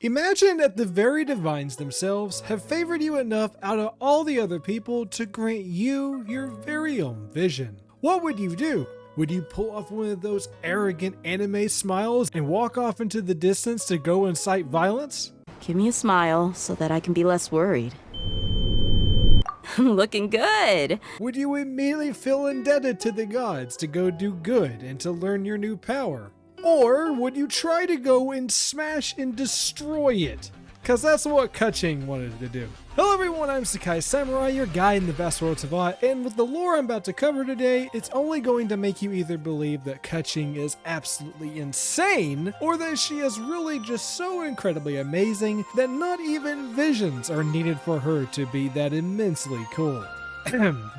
Imagine that the very divines themselves have favored you enough out of all the other people to grant you your very own vision. What would you do? Would you pull off one of those arrogant anime smiles and walk off into the distance to go incite violence? Give me a smile so that I can be less worried. Looking good! Would you immediately feel indebted to the gods to go do good and to learn your new power? Or would you try to go and smash and destroy it? Cause that's what Keqing wanted to do. Hello everyone, I'm Sakai Samurai, your guide in the vast world of Vat, and with the lore I'm about to cover today, it's only going to make you either believe that Keqing is absolutely insane, or that she is really just so incredibly amazing that not even visions are needed for her to be that immensely cool.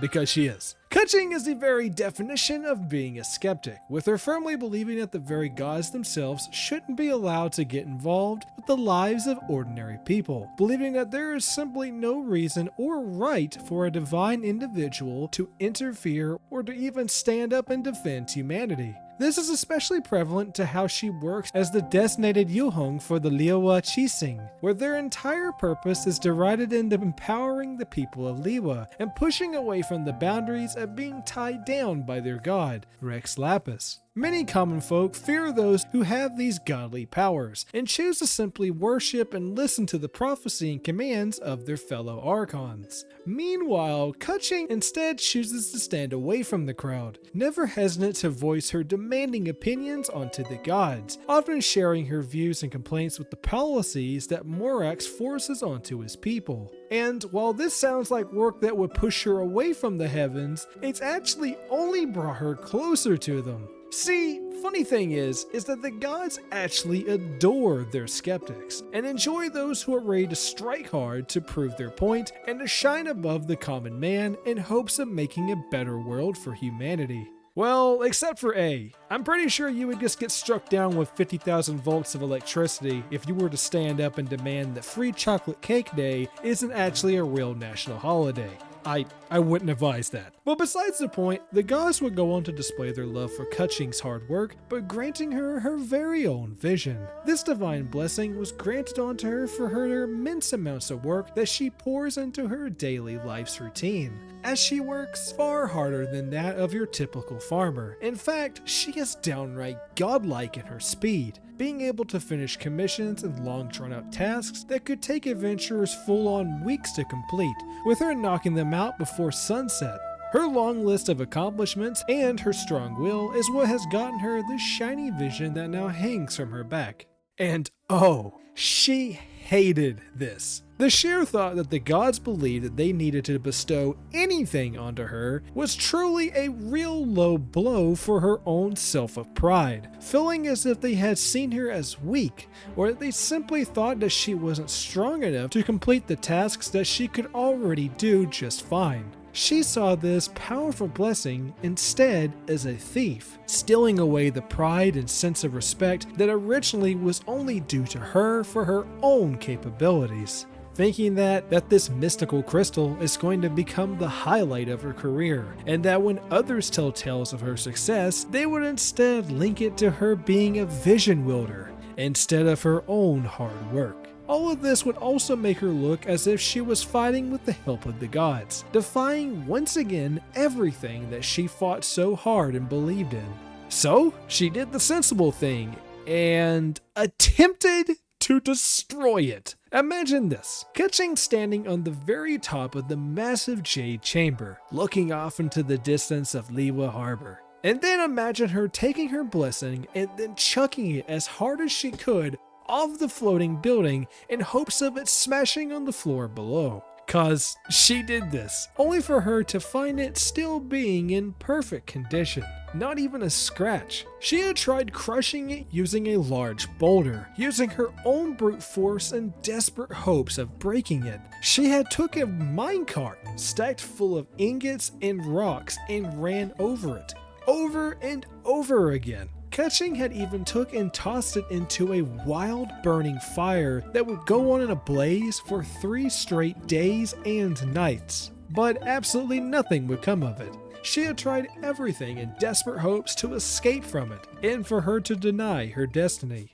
Because she is. Keqing is the very definition of being a skeptic, with her firmly believing that the very gods themselves shouldn't be allowed to get involved with the lives of ordinary people, believing that there is simply no reason or right for a divine individual to interfere or to even stand up and defend humanity. This is especially prevalent to how she works as the designated Yuhong for the Liyue Qixing, where their entire purpose is derided into empowering the people of Liyue and pushing away from the boundaries of being tied down by their god, Rex Lapis. Many common folk fear those who have these godly powers, and choose to simply worship and listen to the prophecy and commands of their fellow archons. Meanwhile, Keqing instead chooses to stand away from the crowd, never hesitant to voice her demanding opinions onto the gods, often sharing her views and complaints with the policies that Morax forces onto his people. And while this sounds like work that would push her away from the heavens, it's actually only brought her closer to them. See, funny thing is that the gods actually adore their skeptics and enjoy those who are ready to strike hard to prove their point and to shine above the common man in hopes of making a better world for humanity. Well, except for A. I'm pretty sure you would just get struck down with 50,000 volts of electricity if you were to stand up and demand that Free Chocolate Cake Day isn't actually a real national holiday. I wouldn't advise that. But besides the point, the gods would go on to display their love for Keqing's hard work, but granting her her very own vision. This divine blessing was granted onto her for her immense amounts of work that she pours into her daily life's routine, as she works far harder than that of your typical farmer. In fact, she is downright godlike in her speed, being able to finish commissions and long drawn-out tasks that could take adventurers full-on weeks to complete, with her knocking them out before sunset. Her long list of accomplishments and her strong will is what has gotten her the shiny vision that now hangs from her back. And oh, she hated this. The sheer thought that the gods believed that they needed to bestow anything onto her was truly a real low blow for her own self of pride, feeling as if they had seen her as weak, or that they simply thought that she wasn't strong enough to complete the tasks that she could already do just fine. She saw this powerful blessing instead as a thief, stealing away the pride and sense of respect that originally was only due to her for her own capabilities. Thinking that this mystical crystal is going to become the highlight of her career, and that when others tell tales of her success, they would instead link it to her being a vision wielder, instead of her own hard work. All of this would also make her look as if she was fighting with the help of the gods, defying once again everything that she fought so hard and believed in. So, she did the sensible thing, and attempted to destroy it. Imagine this, Keqing standing on the very top of the massive Jade Chamber, looking off into the distance of Liyue Harbor. And then imagine her taking her blessing and then chucking it as hard as she could off the floating building in hopes of it smashing on the floor below. Cause she did this, only for her to find it still being in perfect condition. Not even a scratch. She had tried crushing it using a large boulder, using her own brute force in desperate hopes of breaking it. She had took a minecart stacked full of ingots and rocks and ran over it, over and over again. Keqing had even took and tossed it into a wild burning fire that would go on in a blaze for 3 straight days and nights. But absolutely nothing would come of it. She had tried everything in desperate hopes to escape from it, and for her to deny her destiny.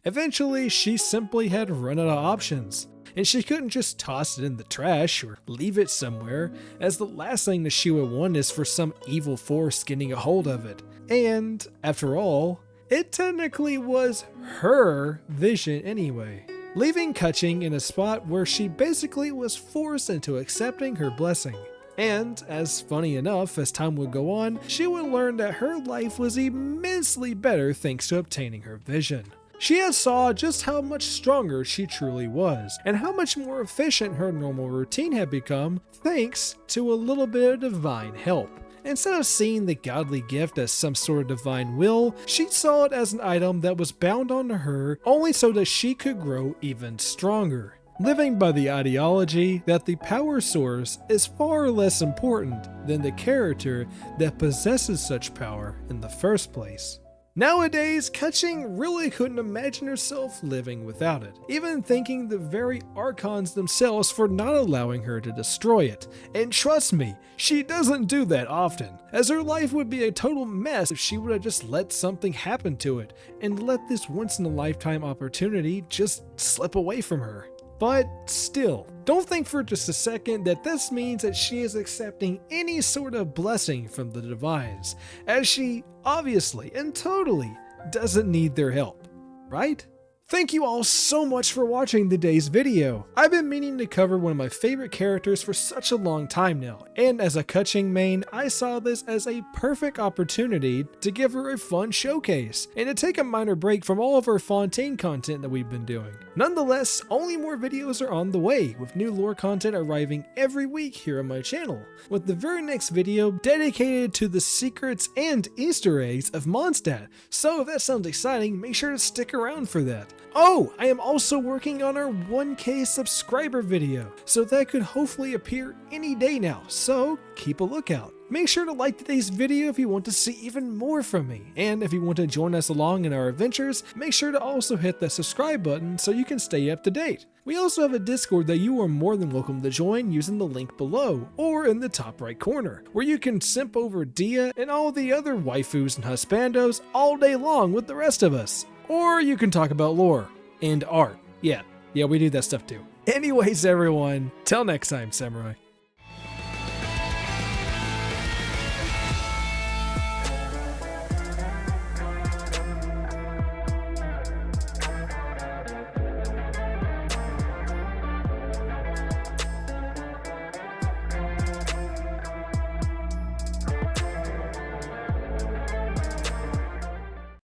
Eventually, she simply had run out of options, and she couldn't just toss it in the trash or leave it somewhere, as the last thing that she would want is for some evil force getting a hold of it. And, after all, it technically was her vision anyway, leaving Keqing in a spot where she basically was forced into accepting her blessing. And, as funny enough, as time would go on, she would learn that her life was immensely better thanks to obtaining her vision. She had saw just how much stronger she truly was, and how much more efficient her normal routine had become thanks to a little bit of divine help. Instead of seeing the godly gift as some sort of divine will, she saw it as an item that was bound onto her only so that she could grow even stronger, living by the ideology that the power source is far less important than the character that possesses such power in the first place. Nowadays, Keqing really couldn't imagine herself living without it, even thanking the very Archons themselves for not allowing her to destroy it. And trust me, she doesn't do that often, as her life would be a total mess if she would have just let something happen to it, and let this once-in-a-lifetime opportunity just slip away from her. But still, don't think for just a second that this means that she is accepting any sort of blessing from the divines, as she obviously and totally doesn't need their help, right? Thank you all so much for watching today's video. I've been meaning to cover one of my favorite characters for such a long time now, and as a Keqing main, I saw this as a perfect opportunity to give her a fun showcase, and to take a minor break from all of our Fontaine content that we've been doing. Nonetheless, only more videos are on the way, with new lore content arriving every week here on my channel, with the very next video dedicated to the secrets and Easter eggs of Mondstadt, so if that sounds exciting, make sure to stick around for that. Oh, I am also working on our 1K subscriber video, so that could hopefully appear any day now, so keep a lookout. Make sure to like today's video if you want to see even more from me, and if you want to join us along in our adventures, make sure to also hit the subscribe button so you can stay up to date. We also have a Discord that you are more than welcome to join using the link below, or in the top right corner, where you can simp over Dia and all the other waifus and husbandos all day long with the rest of us. Or you can talk about lore and art. Yeah, we do that stuff too. Anyways, everyone, till next time, Samurai.